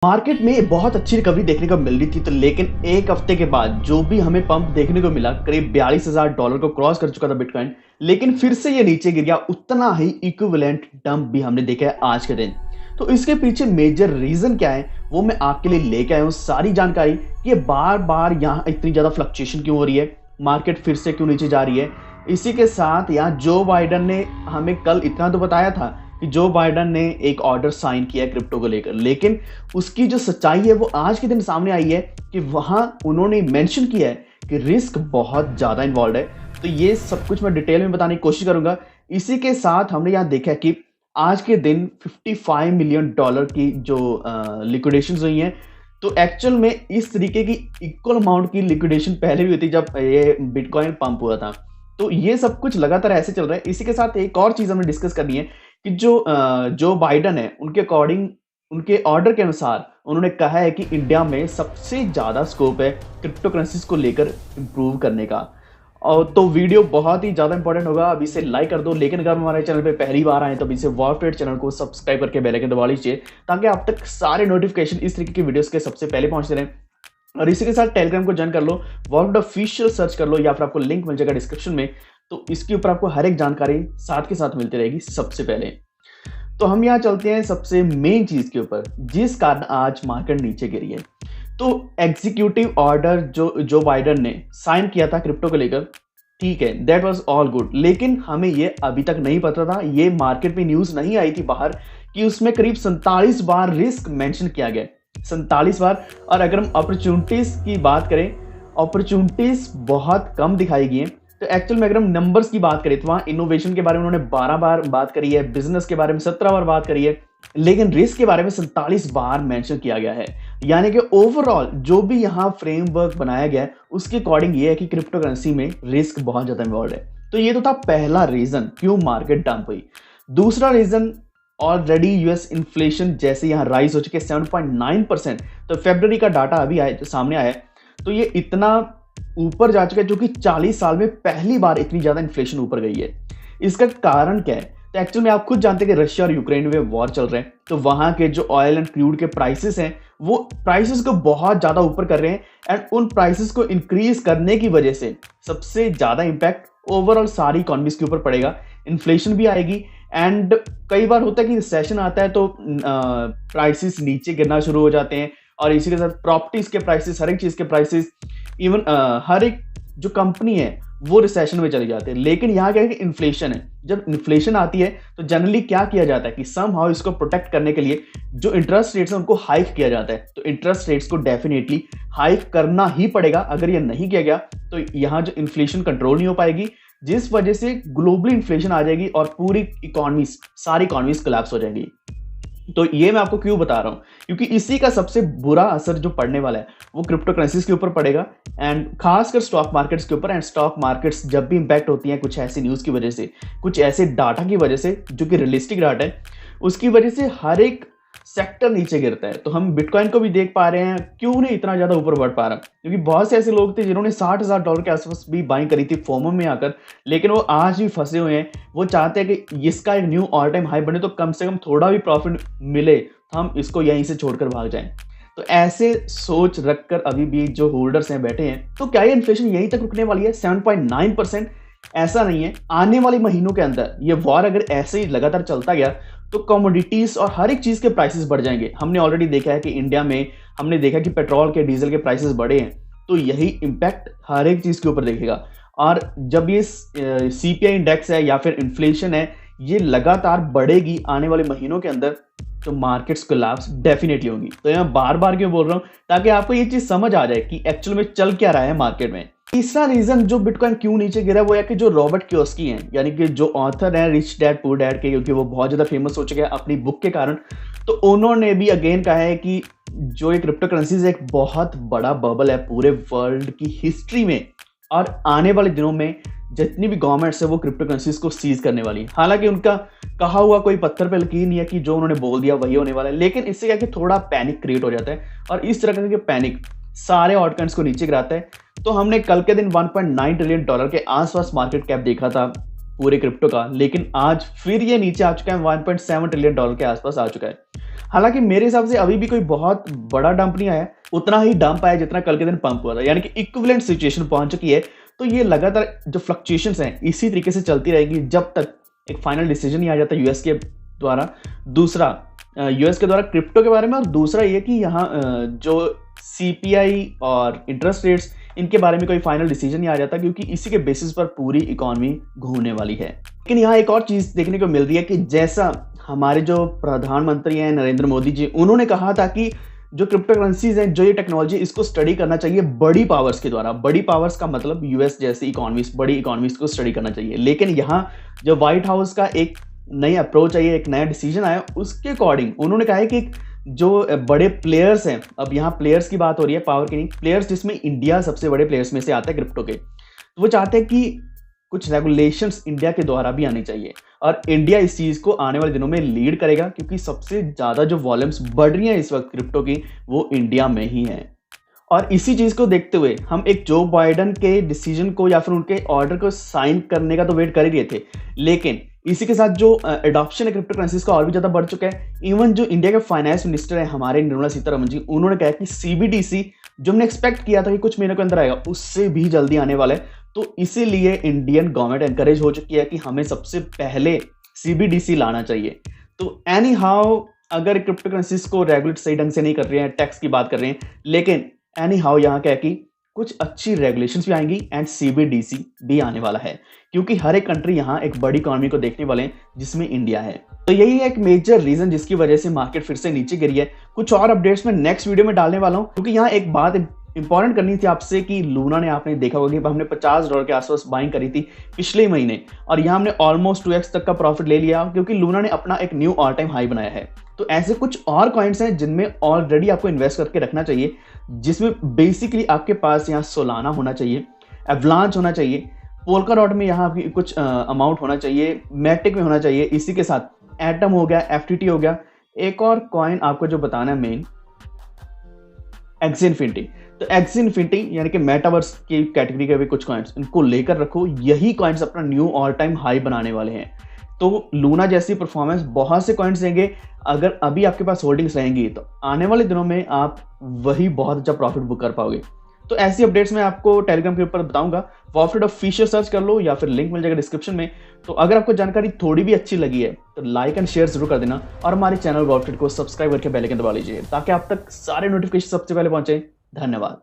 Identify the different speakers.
Speaker 1: Market में बहुत अच्छी रिकवरी देखने को मिल रही थी तो लेकिन एक हफ्ते के बाद जो भी हमें पंप देखने को मिला करीब $42,000 को क्रॉस कर चुका था बिटकॉइन। लेकिन फिर से ये नीचे गिर गया, उतना ही इक्विवेलेंट डंप भी हमने देखा है आज के दिन। तो इसके पीछे मेजर रीजन क्या है वो मैं आपके लिए लेके आया हूँ सारी जानकारी कि बार बार यहाँ इतनी ज्यादा फ्लक्चुएशन क्यों हो रही है, मार्केट फिर से क्यों नीचे जा रही है। इसी के साथ यहाँ जो बाइडन ने हमें कल इतना तो बताया था कि जो बाइडन ने एक ऑर्डर साइन किया है क्रिप्टो को लेकर, लेकिन उसकी जो सच्चाई है वो आज के दिन सामने आई है कि वहां उन्होंने मेंशन किया है कि रिस्क बहुत ज्यादा इन्वॉल्व है। तो ये सब कुछ मैं डिटेल में बताने की कोशिश करूंगा। इसी के साथ हमने यहाँ देखा कि आज के दिन $55 मिलियन की जो लिक्विडेशन हुई हैं। तो एक्चुअल में इस तरीके की इक्वल अमाउंट की लिक्विडेशन पहले भी हुई थी जब ये बिटकॉइन पंप हुआ था। तो ये सब कुछ लगातार ऐसे चल रहा है। इसी के साथ एक और चीज हमें डिस्कस करनी है कि जो बाइडन है उनके अकॉर्डिंग, उनके ऑर्डर के अनुसार उन्होंने कहा है कि इंडिया में सबसे ज्यादा स्कोप है क्रिप्टो करेंसीज को लेकर इंप्रूव करने का। और तो वीडियो बहुत ही ज्यादा इंपॉर्टेंट होगा, अभी इसे लाइक कर दो। लेकिन अगर हमारे चैनल पे पहली बार आए तो अभी से वॉर ट्रेड चैनल को सब्सक्राइब करके बेल आइकन दबा लीजिए ताकि आप तक सारे नोटिफिकेशन इस तरीके की वीडियोस के सबसे पहले पहुंचते रहें। और इसी के साथ टेलीग्राम को ज्वाइन कर लो, वॉर ऑफिशियल सर्च कर लो या फिर आपको लिंक मिल जाएगा डिस्क्रिप्शन में। तो इसके ऊपर आपको हर एक जानकारी साथ के साथ मिलती रहेगी सबसे पहले। तो हम यहाँ चलते हैं सबसे मेन चीज के ऊपर जिस कारण आज मार्केट नीचे गिरी है। तो एग्जीक्यूटिव ऑर्डर जो बाइडन ने साइन किया था क्रिप्टो को लेकर, ठीक है, दैट वाज ऑल गुड। लेकिन हमें ये अभी तक नहीं पता था, ये मार्केट में न्यूज नहीं आई थी बाहर कि उसमें करीब 47 बार रिस्क मेंशन किया गया, 47 बार। और अगर हम अपॉर्चुनिटीज की बात करें, अपॉर्चुनिटीज बहुत कम दिखाई गई हैं। तो एक्चुअल में अगर हम नंबर्स की बात करें तो वहां इनोवेशन के बारे में उन्होंने 12 बार बात करी है, बिजनेस के बारे में 17 बार बात करी है, लेकिन रिस्क के बारे में 47 बार मेंशन किया गया है। यानी कि ओवरऑल जो भी यहाँ फ्रेमवर्क बनाया गया है उसके अकॉर्डिंग ये है कि क्रिप्टो करेंसी में रिस्क बहुत ज्यादा इन्वॉल्व है। तो ये तो था पहला रीजन क्यों मार्केट डंप हुई। दूसरा रीजन, ऑलरेडी यूएस इन्फ्लेशन जैसे यहाँ राइज हो चुके 7.9%। तो फरवरी का डाटा अभी सामने आया है, तो ये इतना ऊपर जा चुका है जो कि 40 साल में पहली बार इतनी ज्यादा इन्फ्लेशन ऊपर गई है। इसका कारण क्या है? तो एक्चुअली में आप खुद जानते हैं कि रशिया और यूक्रेन में वॉर चल रहे हैं, तो वहां के जो ऑयल एंड क्रूड के प्राइसेस हैं वो प्राइसेस को बहुत ज्यादा ऊपर कर रहे हैं। एंड उन प्राइसेस को इंक्रीज करने की वजह से सबसे ज्यादा इंपैक्ट ओवरऑल सारी इकोनॉमीज के ऊपर पड़ेगा, इन्फ्लेशन भी आएगी। एंड कई बार होता है कि रिसेशन आता है तो प्राइसेस नीचे गिरना शुरू हो जाते हैं। और इसी के साथ प्रॉपर्टीज के प्राइसेस, हर एक चीज के प्राइसेस, इवन हर एक जो कंपनी है वो रिसेशन में चले जाते हैं। लेकिन यहाँ क्या है कि इन्फ्लेशन है, जब इन्फ्लेशन आती है तो जनरली क्या किया जाता है कि समहाउ इसको प्रोटेक्ट करने के लिए जो इंटरेस्ट रेट्स है उनको हाइक किया जाता है। तो इंटरेस्ट रेट्स को डेफिनेटली हाइक करना ही पड़ेगा, अगर ये नहीं किया गया तो यहाँ जो इन्फ्लेशन कंट्रोल नहीं हो पाएगी, जिस वजह से ग्लोबली इन्फ्लेशन आ जाएगी और पूरी इकोनॉमीज, सारी इकोनॉमीज कोलैप्स हो जाएंगी। तो ये मैं आपको क्यों बता रहा हूं, क्योंकि इसी का सबसे बुरा असर जो पड़ने वाला है वो क्रिप्टो करेंसीज के ऊपर पड़ेगा एंड खासकर स्टॉक मार्केट्स के ऊपर। एंड स्टॉक मार्केट्स जब भी इंपैक्ट होती हैं कुछ ऐसी न्यूज की वजह से, कुछ ऐसे डाटा की वजह से जो कि रियलिस्टिक डाटा है, उसकी वजह से हर एक सेक्टर नीचे गिरता है। तो हम बिटकॉइन को भी देख पा रहे हैं क्यों नहीं इतना ज्यादा ऊपर बढ़ पा रहा, क्योंकि बहुत से ऐसे लोग थे जिन्होंने $60,000 के आसपास भी बाइंग करी थी फोमो में आकर, लेकिन वो आज भी फंसे हुए हैं। वो चाहते हैं कि इसका एक न्यू ऑल टाइम हाई बने तो कम से कम थोड़ा भी प्रॉफिट मिले, तो हम इसको यहीं से छोड़कर भाग जाएं। तो ऐसे सोच रखकर अभी भी जो होल्डर्स हैं बैठे हैं, तो क्या ये इन्फ्लेशन यहीं तक रुकने वाली है 7.9%? ऐसा नहीं है। आने वाले महीनों के अंदर ये वॉर अगर ऐसे ही लगातार चलता गया तो कमोडिटीज और हर एक चीज के प्राइसेस बढ़ जाएंगे। हमने ऑलरेडी देखा है कि इंडिया में हमने देखा कि पेट्रोल के, डीजल के प्राइसेस बढ़े हैं, तो यही इंपैक्ट हर एक चीज के ऊपर देखेगा। और जब ये सीपीआई इंडेक्स है या फिर इन्फ्लेशन है ये लगातार बढ़ेगी आने वाले महीनों के अंदर, तो मार्केट्स कोलैप्स डेफिनेटली होंगी। तो मैं बार बार क्यों बोल रहा हूं, ताकि आपको ये चीज समझ आ जाए कि एक्चुअल में चल क्या रहा है मार्केट में। तीसरा रीजन जो बिटकॉइन क्यों नीचे गिरा वो है कि जो रॉबर्ट कियोस्की हैं, यानी कि जो ऑथर हैं रिच डैड पुअर डैड के, क्योंकि वो बहुत ज्यादा फेमस हो चुके हैं अपनी बुक के कारण, तो उन्होंने भी अगेन कहा है कि जो ये क्रिप्टो करेंसीज एक बहुत बड़ा बबल है पूरे वर्ल्ड की हिस्ट्री में, और आने वाले दिनों में जितनी भी गवर्नमेंट्स है वो क्रिप्टो करेंसीज को सीज करने वाली है। हालांकि उनका कहा हुआ कोई पत्थर पे लकीर नहीं है कि जो उन्होंने बोल दिया वही होने वाला है, लेकिन इससे क्या कि थोड़ा पैनिक क्रिएट हो जाता है और इस तरह का पैनिक सारे ऑल्टकॉइन्स को नीचे गिराता है। तो हमने कल के दिन $1.9 ट्रिलियन के आसपास मार्केट कैप देखा था पूरे क्रिप्टो का, लेकिन आज फिर ये नीचे आ चुका है, $1.7 ट्रिलियन के आसपास आ चुका है। हालाँकि मेरे हिसाब से अभी भी कोई बहुत बड़ा डंप नहीं आया, उतना ही डंप आया जितना कल के दिन पंप हुआ था। यानी कि इक्विवेलेंट सिचुएशन पहुँच चुकी है। तो ये लगातार जो फ्लक्चुएशंस हैं, इसी तरीके से चलती रहेगी जब तक एक फाइनल डिसीजन नहीं आ जाता यूएस के द्वारा। दूसरा यूएस के द्वारा क्रिप्टो के बारे में, और दूसरा ये कि यहाँ जो सीपीआई और इंटरेस्ट रेट्स, इनके बारे में कोई फाइनल डिसीजन नहीं आ जाता, क्योंकि इसी के बेसिस पर पूरी इकोनॉमी घूमने वाली है। लेकिन यहाँ एक और चीज़ देखने को मिल रही है कि जैसा हमारे जो प्रधानमंत्री हैं नरेंद्र मोदी जी, उन्होंने कहा था कि जो क्रिप्टो करेंसीज हैं, जो ये टेक्नोलॉजी, इसको स्टडी करना चाहिए बड़ी पावर्स के द्वारा। बड़ी पावर्स का मतलब यूएस जैसी इकोनॉमीज, बड़ी इकोनॉमीज को स्टडी करना चाहिए। लेकिन यहाँ जो व्हाइट हाउस का एक नई अप्रोच है, एक नया डिसीजन आया, उसके अकॉर्डिंग उन्होंने कहा है कि जो बड़े प्लेयर्स हैं, अब यहाँ प्लेयर्स की बात हो रही है, पावर की नहीं, प्लेयर्स जिसमें इंडिया सबसे बड़े प्लेयर्स में से आता है क्रिप्टो के, तो वो चाहते हैं कि कुछ रेगुलेशंस इंडिया के द्वारा भी आनी चाहिए, और इंडिया इस चीज़ को आने वाले दिनों में लीड करेगा, क्योंकि सबसे ज़्यादा जो वॉल्यूम्स बढ़ रही हैं इस वक्त क्रिप्टो की, वो इंडिया में ही है। और इसी चीज़ को देखते हुए हम एक जो बाइडेन के डिसीजन को या फिर उनके ऑर्डर को साइन करने का तो वेट कर ही रहे थे, लेकिन इसी के साथ जो एडॉप्शन है क्रिप्टो करेंसीज का और भी ज़्यादा बढ़ चुका है। इवन जो इंडिया के फाइनेंस मिनिस्टर है हमारे निर्मला सीतारमण जी, उन्होंने कहा कि सीबीडीसी जो हमने एक्सपेक्ट किया था कि कुछ महीनों के अंदर आएगा, उससे भी जल्दी आने वाला है। तो इसीलिए इंडियन गवर्नमेंट एनकरेज हो चुकी है कि हमें सबसे पहले सीबीडीसी लाना चाहिए। तो एनी हाउ अगर क्रिप्टो करेंसीज को रेगुलेट सही ढंग से नहीं कर रहे हैं, टैक्स की बात कर रहे हैं, लेकिन एनी हाउ यहाँ क्या है कि कुछ अच्छी रेगुलेशंस भी आएंगी एंड सीबीडीसी भी आने वाला है, क्योंकि हर एक कंट्री यहाँ एक बड़ी इकोनॉमी को देखने वाले हैं, जिसमें इंडिया है। तो यही है एक मेजर रीजन जिसकी वजह से मार्केट फिर से नीचे गिरी है। कुछ और अपडेट्स मैं नेक्स्ट वीडियो में डालने वाला हूँ, क्योंकि यहाँ एक बात इंपॉर्टेंट करनी थी आपसे कि लूना ने, आपने देखा होगा कि हमने $50 के आसपास बाइंग करी थी पिछले महीने, और यहाँ हमने ऑलमोस्ट 2x तक का प्रॉफिट ले लिया, क्योंकि लूना ने अपना एक न्यू ऑल टाइम हाई बनाया है। तो ऐसे कुछ और कॉइन्स हैं जिनमें ऑलरेडी आपको इन्वेस्ट करके रखना चाहिए, जिसमें बेसिकली आपके पास यहाँ सोलाना होना चाहिए, एवलांच होना चाहिए, पोल्का डॉट में यहाँ आपकी कुछ अमाउंट होना चाहिए, मैटिक में होना चाहिए, इसी के साथ एटम हो गया, एफटीटी हो गया, एक और कॉइन आपको जो बताना है मेन, एक्सी इन्फिनिटी। तो एक्सी इन्फिनिटी यानी कि मेटावर्स की कैटेगरी के भी कुछ कॉइन्स, इनको लेकर रखो। यही कॉइन्स अपना न्यू ऑल टाइम हाई बनाने वाले हैं। तो लूना जैसी परफॉर्मेंस बहुत से कॉइन्स देंगे। अगर अभी आपके पास होल्डिंग्स रहेंगी तो आने वाले दिनों में आप वही बहुत अच्छा प्रॉफिट बुक कर पाओगे। तो ऐसी अपडेट्स मैं आपको टेलीग्राम के ऊपर बताऊंगा। वॉफिट ऑफिशियल सर्च कर लो या फिर लिंक मिल जाएगा डिस्क्रिप्शन में। तो अगर आपको जानकारी थोड़ी भी अच्छी लगी है तो लाइक एंड शेयर जरूर कर देना, और हमारे चैनल वॉफिट को सब्सक्राइब करके बेल आइकन दबा लीजिए, ताकि आप तक सारे नोटिफिकेशन सबसे पहले पहुंचे। धन्यवाद।